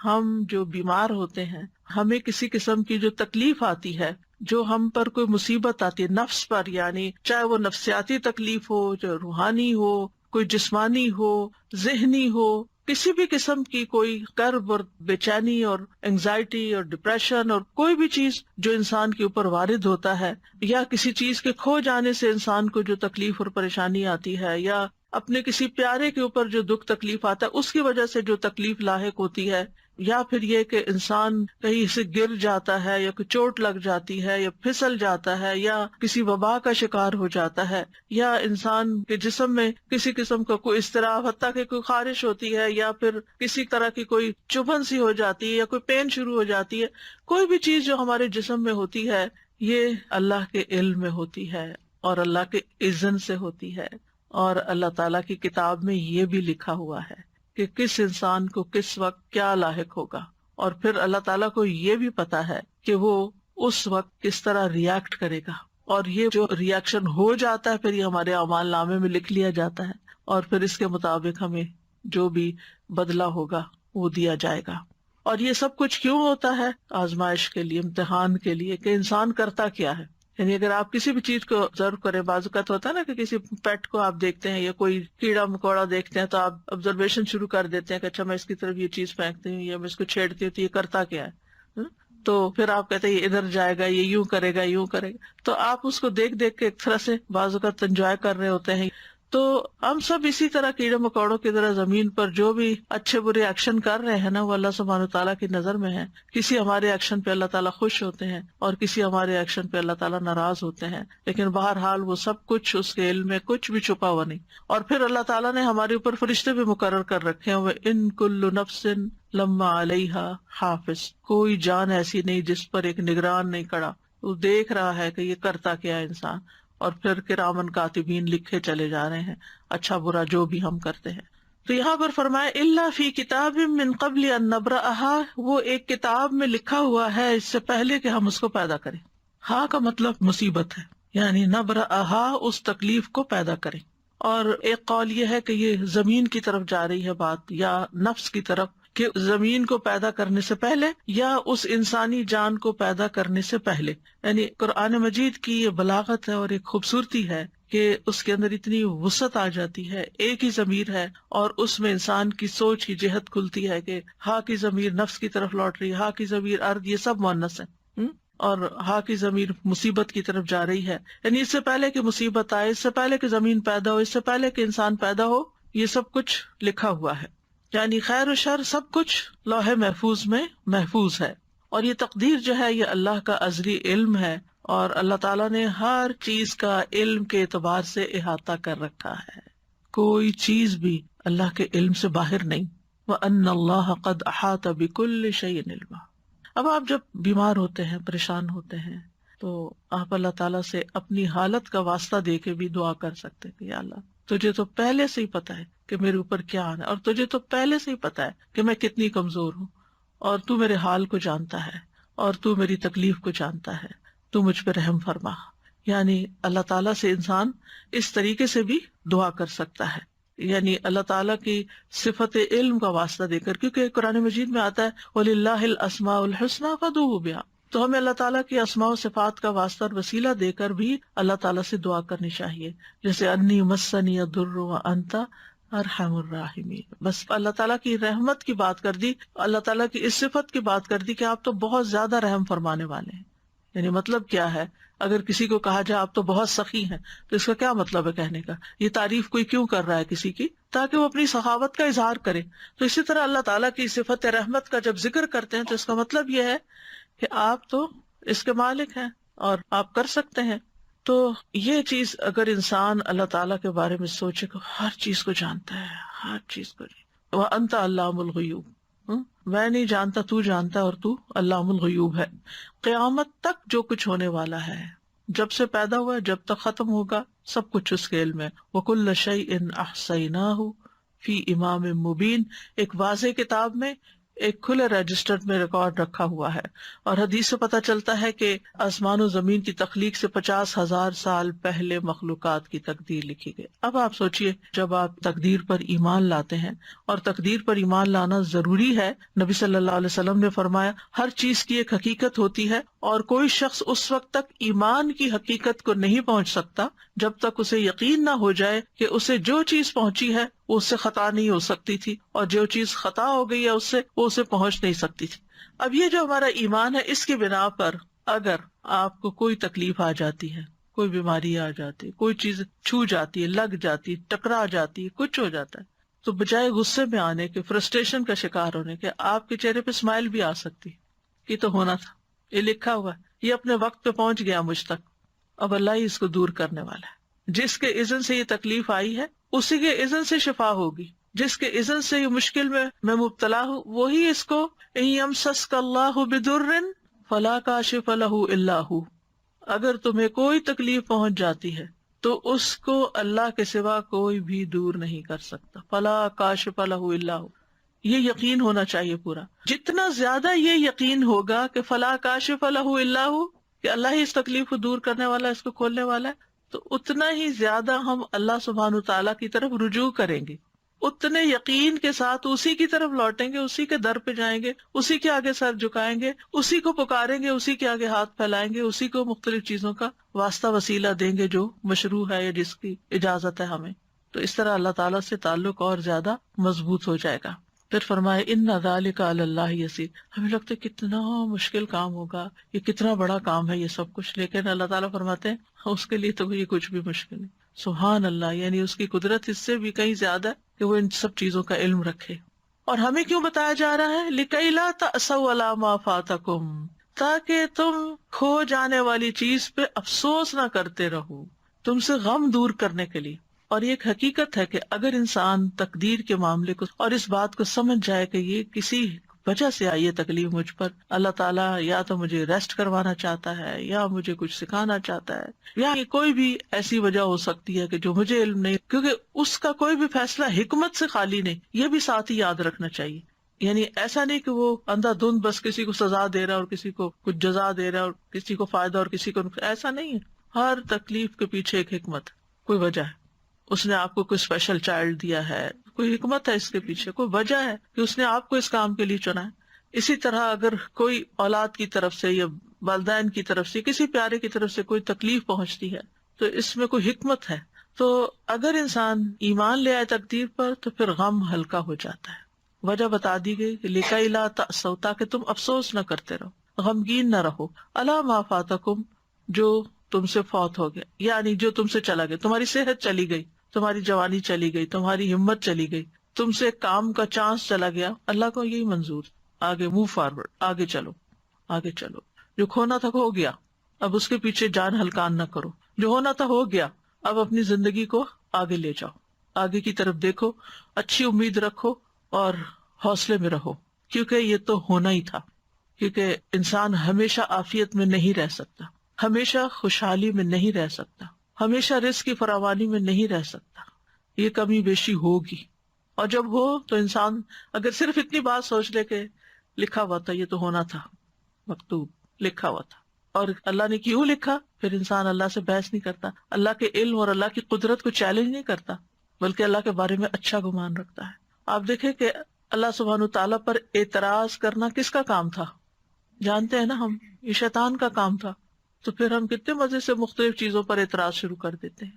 ہم جو بیمار ہوتے ہیں، ہمیں کسی قسم کی جو تکلیف آتی ہے، جو ہم پر کوئی مصیبت آتی ہے نفس پر، یعنی چاہے وہ نفسیاتی تکلیف ہو، جو روحانی ہو، کوئی جسمانی ہو، ذہنی ہو، کسی بھی قسم کی کوئی کرب اور بے چینی اور انگزائٹی اور ڈپریشن اور کوئی بھی چیز جو انسان کے اوپر وارد ہوتا ہے، یا کسی چیز کے کھو جانے سے انسان کو جو تکلیف اور پریشانی آتی ہے، یا اپنے کسی پیارے کے اوپر جو دکھ تکلیف آتا ہے اس کی وجہ سے جو تکلیف لاحق ہوتی ہے، یا پھر یہ کہ انسان کہیں سے گر جاتا ہے، یا کوئی چوٹ لگ جاتی ہے، یا پھسل جاتا ہے، یا کسی وبا کا شکار ہو جاتا ہے، یا انسان کے جسم میں کسی قسم کا کوئی اضطراب، حتیٰ کہ کوئی خارش ہوتی ہے، یا پھر کسی طرح کی کوئی چبھن سی ہو جاتی ہے، یا کوئی پین شروع ہو جاتی ہے، کوئی بھی چیز جو ہمارے جسم میں ہوتی ہے یہ اللہ کے علم میں ہوتی ہے اور اللہ کے اذن سے ہوتی ہے، اور اللہ تعالیٰ کی کتاب میں یہ بھی لکھا ہوا ہے کہ کس انسان کو کس وقت کیا لاحق ہوگا، اور پھر اللہ تعالیٰ کو یہ بھی پتا ہے کہ وہ اس وقت کس طرح ریئیکٹ کرے گا، اور یہ جو ریئیکشن ہو جاتا ہے پھر یہ ہمارے اعمال نامے میں لکھ لیا جاتا ہے، اور پھر اس کے مطابق ہمیں جو بھی بدلہ ہوگا وہ دیا جائے گا۔ اور یہ سب کچھ کیوں ہوتا ہے؟ آزمائش کے لیے، امتحان کے لیے، کہ انسان کرتا کیا ہے۔ یعنی اگر آپ کسی بھی چیز کو آبزرو کریں، بعض اوقات ہوتا ہے نا کہ کسی پیٹ کو آپ دیکھتے ہیں یا کوئی کیڑا مکوڑا دیکھتے ہیں تو آپ آبزرویشن شروع کر دیتے ہیں کہ اچھا میں اس کی طرف یہ چیز پھینکتی ہوں یا میں اس کو چھیڑتی ہوں تو یہ کرتا کیا ہے، تو پھر آپ کہتے ہیں یہ ادھر جائے گا، یہ یوں کرے گا، یوں کرے گا، تو آپ اس کو دیکھ دیکھ کے ایک طرح سے بعض اوقات انجوائے کر رہے ہوتے ہیں۔ تو ہم سب اسی طرح کیڑے مکوڑوں کی طرح زمین پر جو بھی اچھے برے ایکشن کر رہے ہیں نا وہ اللہ سبحانہ تعالیٰ کی نظر میں ہے۔ کسی ہمارے ایکشن پہ اللہ تعالیٰ خوش ہوتے ہیں اور کسی ہمارے ایکشن پہ اللہ تعالیٰ ناراض ہوتے ہیں، لیکن بہرحال وہ سب کچھ اس کے علم میں، کچھ بھی چھپا ہوا نہیں۔ اور پھر اللہ تعالیٰ نے ہمارے اوپر فرشتے بھی مقرر کر رکھے ہیں، وَإِن كُلُّ نَفْسٍ لَمَّا عَلَيْهَا حَافِظٌ، کوئی جان ایسی نہیں جس پر ایک نگران نہیں کھڑا، وہ دیکھ رہا ہے کہ یہ کرتا کیا ہے انسان، اور پھر کرامن کاتبین لکھے چلے جا رہے ہیں اچھا برا جو بھی ہم کرتے ہیں۔ تو یہاں پر فرمایا الا فی کتاب من قبل ان نبرأها، وہ ایک کتاب میں لکھا ہوا ہے اس سے پہلے کہ ہم اس کو پیدا کریں۔ ہاں کا مطلب مصیبت ہے، یعنی نبرأها اس تکلیف کو پیدا کریں۔ اور ایک قول یہ ہے کہ یہ زمین کی طرف جا رہی ہے بات، یا نفس کی طرف، کہ زمین کو پیدا کرنے سے پہلے یا اس انسانی جان کو پیدا کرنے سے پہلے۔ یعنی قرآن مجید کی یہ بلاغت ہے اور ایک خوبصورتی ہے کہ اس کے اندر اتنی وسعت آ جاتی ہے، ایک ہی ضمیر ہے اور اس میں انسان کی سوچ کی جہت کھلتی ہے کہ ہاں کی ضمیر نفس کی طرف لوٹ رہی ہے، ہاں کی ضمیر ارض، یہ سب مؤنث ہے، اور ہاں کی ضمیر مصیبت کی طرف جا رہی ہے۔ یعنی اس سے پہلے کہ مصیبت آئے، اس سے پہلے کہ زمین پیدا ہو، اس سے پہلے کہ انسان پیدا ہو، یہ سب کچھ لکھا ہوا ہے۔ یعنی خیر و شر سب کچھ لوح محفوظ میں محفوظ ہے، اور یہ تقدیر جو ہے یہ اللہ کا ازلی علم ہے، اور اللہ تعالیٰ نے ہر چیز کا علم کے اعتبار سے احاطہ کر رکھا ہے، کوئی چیز بھی اللہ کے علم سے باہر نہیں۔ وَأَنَّ اللَّهَ قَدْ أَحَاطَ بِكُلِّ شَيْءٍ عِلْمًا۔ اب آپ جب بیمار ہوتے ہیں، پریشان ہوتے ہیں، تو آپ اللہ تعالیٰ سے اپنی حالت کا واسطہ دے کے بھی دعا کر سکتے کہ یا اللہ تجھے تو پہلے سے ہی پتا ہے کہ میرے اوپر کیا آنا ہے، اور تجھے تو پہلے سے ہی پتا ہے کہ میں کتنی کمزور ہوں، اور تو میرے حال کو جانتا ہے، اور تو میری تکلیف کو جانتا ہے، تو مجھ پہ رحم فرما۔ یعنی اللہ تعالیٰ سے انسان اس طریقے سے بھی دعا کر سکتا ہے، یعنی اللہ تعالیٰ کی صفت علم کا واسطہ دے کر، کیونکہ قرآن مجید میں آتا ہے وَلِلَّهِ الْأَسْمَاءُ الْحُسْنَىٰ فَادْعُوهُ بِهَا، تو ہمیں اللہ تعالیٰ کی اسماء و صفات کا واسطہ اور وسیلہ دے کر بھی اللہ تعالیٰ سے دعا کرنی چاہیے، جیسے انی مسنی الضر وانت ارحم الراحمین۔ بس اللہ تعالیٰ کی رحمت کی بات کر دی، اللہ تعالیٰ کی اس صفت کی بات کر دی کہ آپ تو بہت زیادہ رحم فرمانے والے ہیں۔ یعنی مطلب کیا ہے؟ اگر کسی کو کہا جائے آپ تو بہت سخی ہیں، تو اس کا کیا مطلب ہے کہنے کا؟ یہ تعریف کوئی کیوں کر رہا ہے کسی کی؟ تاکہ وہ اپنی سخاوت کا اظہار کرے۔ تو اسی طرح اللہ تعالیٰ کی صفت رحمت کا جب ذکر کرتے ہیں تو اس کا مطلب یہ ہے کہ آپ تو اس کے مالک ہیں اور آپ کر سکتے ہیں۔ تو یہ چیز اگر انسان اللہ تعالیٰ کے بارے میں سوچے کہ ہر چیز کو جانتا ہے، ہر چیز کو، وَأَنْتَ عَلَّامُ الْغُیُوبِ، میں نہیں جانتا، تو جانتا، اور تو علام الغیوب ہے۔ قیامت تک جو کچھ ہونے والا ہے، جب سے پیدا ہوا جب تک ختم ہوگا، سب کچھ اس کے علم ہے۔ وَكُلَّ شَيْءٍ أَحْصَيْنَاهُ فِي إِمَامٍ مُبِينٍ، ایک واضح کتاب میں ایک کھلے رجسٹر میں ریکارڈ رکھا ہوا ہے، اور حدیث سے پتہ چلتا ہے کہ آسمان و زمین کی تخلیق سے 50,000 سال پہلے مخلوقات کی تقدیر لکھی گئی۔ اب آپ سوچئے، جب آپ تقدیر پر ایمان لاتے ہیں، اور تقدیر پر ایمان لانا ضروری ہے، نبی صلی اللہ علیہ وسلم نے فرمایا ہر چیز کی ایک حقیقت ہوتی ہے، اور کوئی شخص اس وقت تک ایمان کی حقیقت کو نہیں پہنچ سکتا جب تک اسے یقین نہ ہو جائے کہ اسے جو چیز پہنچی ہے وہ اس سے خطا نہیں ہو سکتی تھی، اور جو چیز خطا ہو گئی ہے اس سے وہ اسے پہنچ نہیں سکتی تھی۔ اب یہ جو ہمارا ایمان ہے، اس کی بنا پر اگر آپ کو کوئی تکلیف آ جاتی ہے، کوئی بیماری آ جاتی ہے، کوئی چیز چھو جاتی ہے، لگ جاتی ہے، ٹکرا جاتی ہے، کچھ ہو جاتا ہے، تو بجائے غصے میں آنے کے، فرسٹریشن کا شکار ہونے کے، آپ کے چہرے پہ اسمائل بھی آ سکتی، یہ تو ہونا تھا، یہ لکھا ہوا ہے، یہ اپنے وقت پہ پہنچ گیا مجھ تک، اب اللہ ہی اس کو دور کرنے والا ہے۔ جس کے اذن سے یہ تکلیف آئی ہے اسی کے اذن سے شفا ہوگی، جس کے اذن سے یہ مشکل میں مبتلا ہوں وہی اس کو ان یمسسک اللہ بدر فلا کاشف لہ الا ہو، اگر تمہیں کوئی تکلیف پہنچ جاتی ہے تو اس کو اللہ کے سوا کوئی بھی دور نہیں کر سکتا، فلا کاشف لہ الا ہو۔ یہ یقین ہونا چاہیے پورا، جتنا زیادہ یہ یقین ہوگا کہ فلا کاشف لہ الا ہو، کہ اللہ ہی اس تکلیف کو دور کرنے والا ہے، اس کو کھولنے والا ہے، تو اتنا ہی زیادہ ہم اللہ سبحانہ تعالیٰ کی طرف رجوع کریں گے، اتنے یقین کے ساتھ اسی کی طرف لوٹیں گے، اسی کے در پہ جائیں گے، اسی کے آگے سر جھکائیں گے، اسی کو پکاریں گے، اسی کے آگے ہاتھ پھیلائیں گے، اسی کو مختلف چیزوں کا واسطہ وسیلہ دیں گے جو مشروع ہے یا جس کی اجازت ہے ہمیں۔ تو اس طرح اللہ تعالیٰ سے تعلق اور زیادہ مضبوط ہو جائے گا۔ پھر فرمائے ان ذالک علی اللہ یسیر، ہمیں لگتا ہے کتنا مشکل کام ہوگا، یہ کتنا بڑا کام ہے یہ سب کچھ، لیکن اللہ تعالیٰ فرماتے ہیں اس کے لیے تو یہ کچھ بھی مشکل نہیں۔ سبحان اللہ، یعنی اس کی قدرت اس سے بھی کہیں زیادہ کہ وہ ان سب چیزوں کا علم رکھے۔ اور ہمیں کیوں بتایا جا رہا ہے؟ لِكَيْ لَا تَأْسَوْا عَلَىٰ مَا فَاتَكُمْ، تاکہ تم کھو جانے والی چیز پہ افسوس نہ کرتے رہو، تم سے غم دور کرنے کے لیے۔ اور یہ ایک حقیقت ہے کہ اگر انسان تقدیر کے معاملے کو اور اس بات کو سمجھ جائے کہ یہ کسی وجہ سے آئی ہے تکلیف مجھ پر، اللہ تعالیٰ یا تو مجھے ریسٹ کروانا چاہتا ہے، یا مجھے کچھ سکھانا چاہتا ہے، یا کوئی بھی ایسی وجہ ہو سکتی ہے کہ جو مجھے علم نہیں، کیونکہ اس کا کوئی بھی فیصلہ حکمت سے خالی نہیں، یہ بھی ساتھ ہی یاد رکھنا چاہیے۔ یعنی ایسا نہیں کہ وہ اندھا دھند بس کسی کو سزا دے رہا ہے اور کسی کو کچھ جزا دے رہا ہے اور کسی کو فائدہ اور کسی کو نقصان، ایسا نہیں ہے۔ ہر تکلیف کے پیچھے ایک حکمت، کوئی وجہ ہے۔ اس نے آپ کو کوئی اسپیشل چائلڈ دیا ہے، کوئی حکمت ہے اس کے پیچھے، کوئی وجہ ہے کہ اس نے آپ کو اس کام کے لیے چنا ہے۔ اسی طرح اگر کوئی اولاد کی طرف سے یا والدین کی طرف سے کسی پیارے کی طرف سے کوئی تکلیف پہنچتی ہے تو اس میں کوئی حکمت ہے۔ تو اگر انسان ایمان لے آئے تقدیر پر تو پھر غم ہلکا ہو جاتا ہے۔ وجہ بتا دی گئی کہ لِكَيْ لَا تَأْسَوْا، تاکہ تم افسوس نہ کرتے رہو، غمگین نہ رہو، عَلَىٰ مَا فَاتَكُمْ، جو تم سے فوت ہو گیا، یعنی جو تم سے چلا گیا، تمہاری صحت چلی گئی، تمہاری جوانی چلی گئی، تمہاری ہمت چلی گئی، تم سے کام کا چانس چلا گیا، اللہ کو یہی منظور، آگے موو فارورڈ، آگے چلو، آگے چلو، جو کھونا تھا ہو گیا، اب اس کے پیچھے جان ہلکان نہ کرو، جو ہونا تھا ہو گیا، اب اپنی زندگی کو آگے لے جاؤ، آگے کی طرف دیکھو، اچھی امید رکھو اور حوصلے میں رہو، کیونکہ یہ تو ہونا ہی تھا، کیونکہ انسان ہمیشہ عافیت میں نہیں رہ سکتا، ہمیشہ خوشحالی میں نہیں رہ سکتا، ہمیشہ رزق کی فراوانی میں نہیں رہ سکتا، یہ کمی بیشی ہوگی، اور جب ہو تو انسان اگر صرف اتنی بات سوچ لے کہ لکھا ہوا تھا، یہ تو ہونا تھا، مکتوب لکھا ہوا تھا، اور اللہ نے کیوں لکھا، پھر انسان اللہ سے بحث نہیں کرتا، اللہ کے علم اور اللہ کی قدرت کو چیلنج نہیں کرتا، بلکہ اللہ کے بارے میں اچھا گمان رکھتا ہے۔ آپ دیکھیں کہ اللہ سبحانہ تعالیٰ پر اعتراض کرنا کس کا کام تھا؟ جانتے ہیں نا ہم، یہ شیطان کا کام تھا، تو پھر ہم کتنے مزے سے مختلف چیزوں پر اعتراض شروع کر دیتے ہیں،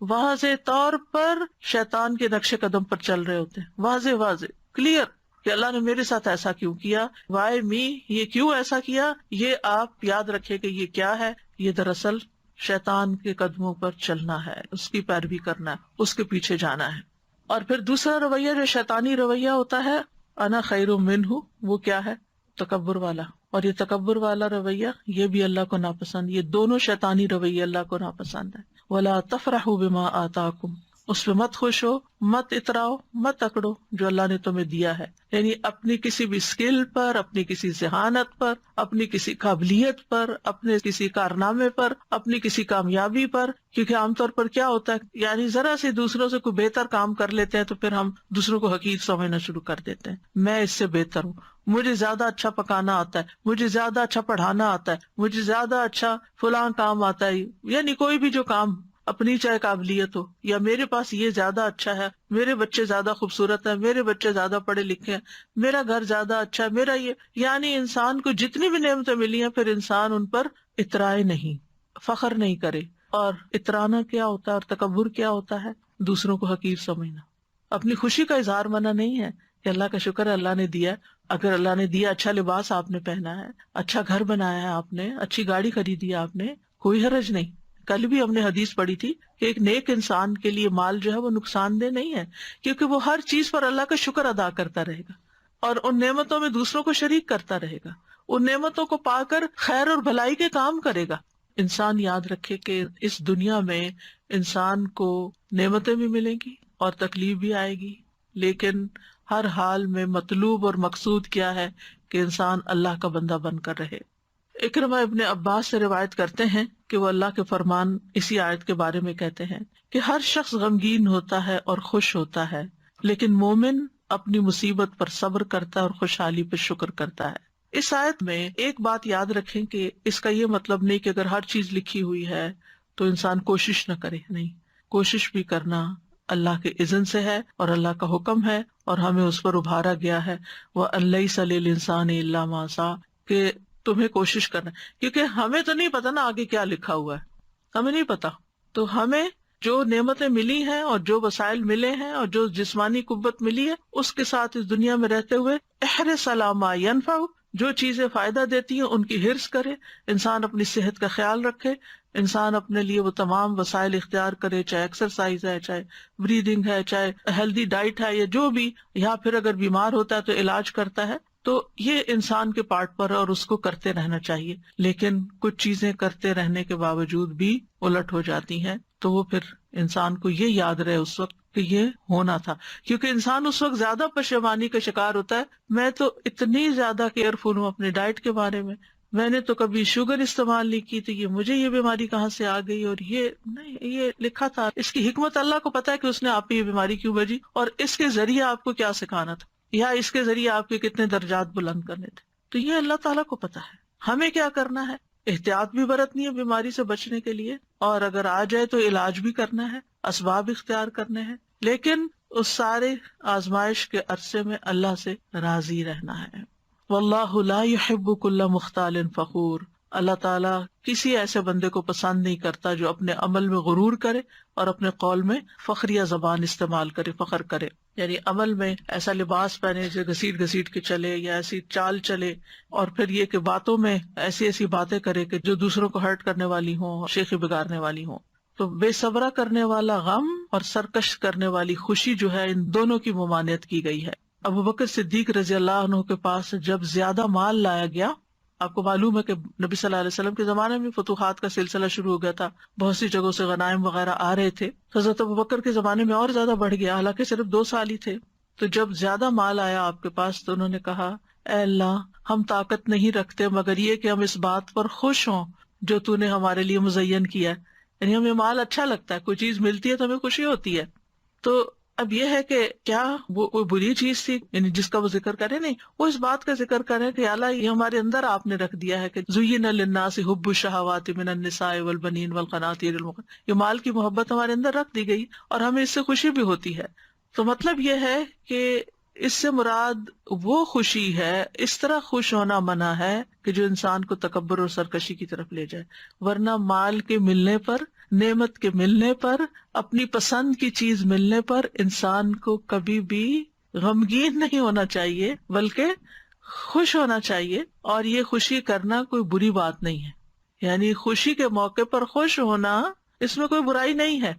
واضح طور پر شیطان کے نقش قدم پر چل رہے ہوتے ہیں، واضح کلیئر کہ اللہ نے میرے ساتھ ایسا کیوں کیا، وائی می، یہ کیوں ایسا کیا، یہ آپ یاد رکھے کہ یہ کیا ہے، یہ دراصل شیطان کے قدموں پر چلنا ہے، اس کی پیروی کرنا ہے، اس کے پیچھے جانا ہے۔ اور پھر دوسرا رویہ جو شیطانی رویہ ہوتا ہے، انا خیر منہ، وہ کیا ہے؟ تکبر والا، اور یہ تکبر والا رویہ یہ بھی اللہ کو ناپسند، یہ دونوں شیطانی رویے اللہ کو ناپسند ہے۔ وَلَا تَفْرَحُوا بِمَا آتَاكُمْ، اس پہ مت خوش ہو، مت اتراؤ، مت اکڑو جو اللہ نے تمہیں دیا ہے، یعنی اپنی کسی بھی اسکل پر، اپنی کسی ذہانت پر، اپنی کسی قابلیت پر، اپنے کسی کارنامے پر، اپنی کسی کامیابی پر، کیونکہ عام طور پر کیا ہوتا ہے، یعنی ذرا سے دوسروں سے کوئی بہتر کام کر لیتے ہیں تو پھر ہم دوسروں کو حقیر سمجھنا شروع کر دیتے ہیں، میں اس سے بہتر ہوں، مجھے زیادہ اچھا پکانا آتا ہے، مجھے زیادہ اچھا پڑھانا آتا ہے، مجھے زیادہ اچھا فلاں کام آتا ہے، یعنی کوئی بھی جو کام اپنی چاہے قابلیت ہو، یا میرے پاس یہ زیادہ اچھا ہے، میرے بچے زیادہ خوبصورت ہیں، میرے بچے زیادہ پڑھے لکھے ہیں، میرا گھر زیادہ اچھا ہے، میرا یہ، یعنی انسان کو جتنی بھی نعمتیں ملی ہیں پھر انسان ان پر اترائے نہیں، فخر نہیں کرے. اور اترانا کیا ہوتا ہے اور تکبر کیا ہوتا ہے؟ دوسروں کو حقیر سمجھنا. اپنی خوشی کا اظہار منع نہیں ہے کہ اللہ کا شکر ہے اللہ نے دیا. اگر اللہ نے دیا، اچھا لباس آپ نے پہنا ہے، اچھا گھر بنایا ہے آپ نے، اچھی گاڑی خریدی ہے آپ نے، کوئی حرج نہیں. کل بھی ہم نے حدیث پڑھی تھی کہ ایک نیک انسان کے لیے مال جو ہے وہ نقصان دہ نہیں ہے، کیونکہ وہ ہر چیز پر اللہ کا شکر ادا کرتا رہے گا اور ان نعمتوں میں دوسروں کو شریک کرتا رہے گا، ان نعمتوں کو پا کر خیر اور بھلائی کے کام کرے گا. انسان یاد رکھے کہ اس دنیا میں انسان کو نعمتیں بھی ملیں گی اور تکلیف بھی آئے گی، لیکن ہر حال میں مطلوب اور مقصود کیا ہے کہ انسان اللہ کا بندہ بن کر رہے. اکرمہ ابن عباس سے روایت کرتے ہیں کہ وہ اللہ کے فرمان اسی آیت کے بارے میں کہتے ہیں کہ ہر شخص غمگین ہوتا ہے اور خوش ہوتا ہے، لیکن مومن اپنی مصیبت پر صبر کرتا ہے اور خوشحالی پر شکر کرتا ہے. اس آیت میں ایک بات یاد رکھیں کہ اس کا یہ مطلب نہیں کہ اگر ہر چیز لکھی ہوئی ہے تو انسان کوشش نہ کرے. نہیں، کوشش بھی کرنا اللہ کے اذن سے ہے اور اللہ کا حکم ہے اور ہمیں اس پر ابھارا گیا ہے. وَأَن لَيْسَ لِلْإِنسَانِ إِلَّا مَا سَعَىٰ، کہ تمہیں کوشش کرنا ہے، کیونکہ ہمیں تو نہیں پتا نا آگے کیا لکھا ہوا ہے، ہمیں نہیں پتا. تو ہمیں جو نعمتیں ملی ہیں اور جو وسائل ملے ہیں اور جو جسمانی قوت ملی ہے اس کے ساتھ اس دنیا میں رہتے ہوئے احرص علی ما ینفع، جو چیزیں فائدہ دیتی ہیں ان کی حرص کرے. انسان اپنی صحت کا خیال رکھے، انسان اپنے لیے وہ تمام وسائل اختیار کرے، چاہے ایکسرسائز ہے، چاہے بریدنگ ہے، چاہے ہیلدی ڈائٹ ہے، یا جو بھی، یا پھر اگر بیمار ہوتا ہے تو علاج کرتا ہے. تو یہ انسان کے پارٹ پر اور اس کو کرتے رہنا چاہیے. لیکن کچھ چیزیں کرتے رہنے کے باوجود بھی الٹ ہو جاتی ہیں تو وہ پھر انسان کو یہ یاد رہے اس وقت کہ یہ ہونا تھا، کیونکہ انسان اس وقت زیادہ پشیمانی کا شکار ہوتا ہے. میں تو اتنی زیادہ کیئرفل ہوں اپنے ڈائٹ کے بارے میں نے تو کبھی شوگر استعمال نہیں کی تھی، مجھے یہ بیماری کہاں سے آ گئی، اور یہ نہیں، یہ لکھا تھا. اس کی حکمت اللہ کو پتا ہے کہ اس نے آپ پہ یہ بیماری کیوں بھیجی اور اس کے ذریعے آپ کو کیا سکھانا تھا، یا اس کے ذریعے آپ کے کتنے درجات بلند کرنے تھے. تو یہ اللہ تعالیٰ کو پتا ہے. ہمیں کیا کرنا ہے؟ احتیاط بھی برتنی ہے بیماری سے بچنے کے لیے، اور اگر آ جائے تو علاج بھی کرنا ہے، اسباب اختیار کرنے ہیں، لیکن اس سارے آزمائش کے عرصے میں اللہ سے راضی رہنا ہے. واللہ لا يحب كل مختال فخور، اللہ تعالیٰ کسی ایسے بندے کو پسند نہیں کرتا جو اپنے عمل میں غرور کرے اور اپنے قول میں فخریہ زبان استعمال کرے، فخر کرے. یعنی عمل میں ایسا لباس پہنے جو گھسیٹ گھسیٹ کے چلے، یا ایسی چال چلے، اور پھر یہ کہ باتوں میں ایسی ایسی باتیں کرے کہ جو دوسروں کو ہرٹ کرنے والی ہوں، شیخی بگاڑنے والی ہوں. تو بے صبرا کرنے والا غم اور سرکش کرنے والی خوشی جو ہے، ان دونوں کی ممانعت کی گئی ہے. ابو بکر صدیق رضی اللہ عنہ کے پاس جب زیادہ مال لایا گیا، آپ کو معلوم ہے کہ نبی صلی اللہ علیہ وسلم کے زمانے میں فتوحات کا سلسلہ شروع ہو گیا تھا، بہت سی جگہوں سے غنائم وغیرہ آ رہے تھے. حضرت ابو بکر کے زمانے میں اور زیادہ بڑھ گیا، حالانکہ صرف 2 سال ہی تھے. تو جب زیادہ مال آیا آپ کے پاس تو انہوں نے کہا، اے اللہ، ہم طاقت نہیں رکھتے مگر یہ کہ ہم اس بات پر خوش ہوں جو تو نے ہمارے لیے مزین کیا ہے. یعنی ہمیں مال اچھا لگتا ہے، کوئی چیز ملتی ہے تو ہمیں خوشی ہوتی ہے. تو اب یہ ہے کہ کیا وہ کوئی بری چیز تھی یعنی جس کا وہ ذکر کرے؟ نہیں، وہ اس بات کا ذکر کرے کہ اللہ یہ ہمارے اندر آپ نے رکھ دیا ہے کہ زین للناس حب الشہوات من النساء والبنین والقناطیر یہ مال کی محبت ہمارے اندر رکھ دی گئی اور ہمیں اس سے خوشی بھی ہوتی ہے. تو مطلب یہ ہے کہ اس سے مراد وہ خوشی ہے، اس طرح خوش ہونا منع ہے کہ جو انسان کو تکبر اور سرکشی کی طرف لے جائے. ورنہ مال کے ملنے پر، نعمت کے ملنے پر، اپنی پسند کی چیز ملنے پر انسان کو کبھی بھی غمگین نہیں ہونا چاہیے بلکہ خوش ہونا چاہیے. اور یہ خوشی کرنا کوئی بری بات نہیں ہے، یعنی خوشی کے موقع پر خوش ہونا اس میں کوئی برائی نہیں ہے.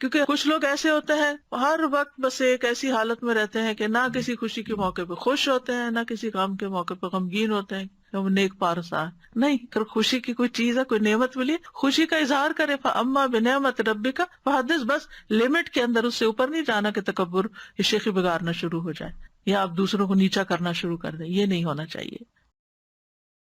کیونکہ کچھ لوگ ایسے ہوتے ہیں ہر وقت بس ایک ایسی حالت میں رہتے ہیں کہ نہ کسی خوشی کے موقع پہ خوش ہوتے ہیں، نہ کسی غم کے موقع پہ غمگین ہوتے ہیں. ہم نیک پارسا نہیں، اگر خوشی کی کوئی چیز ہے، کوئی نعمت ملی، خوشی کا اظہار کرے. فاما بنعمت ربک فحدث، بس لمٹ کے اندر، اس سے اوپر نہیں جانا کہ تکبر یا شیخی بگاڑنا شروع ہو جائے یا آپ دوسروں کو نیچا کرنا شروع کر دیں. یہ نہیں ہونا چاہیے.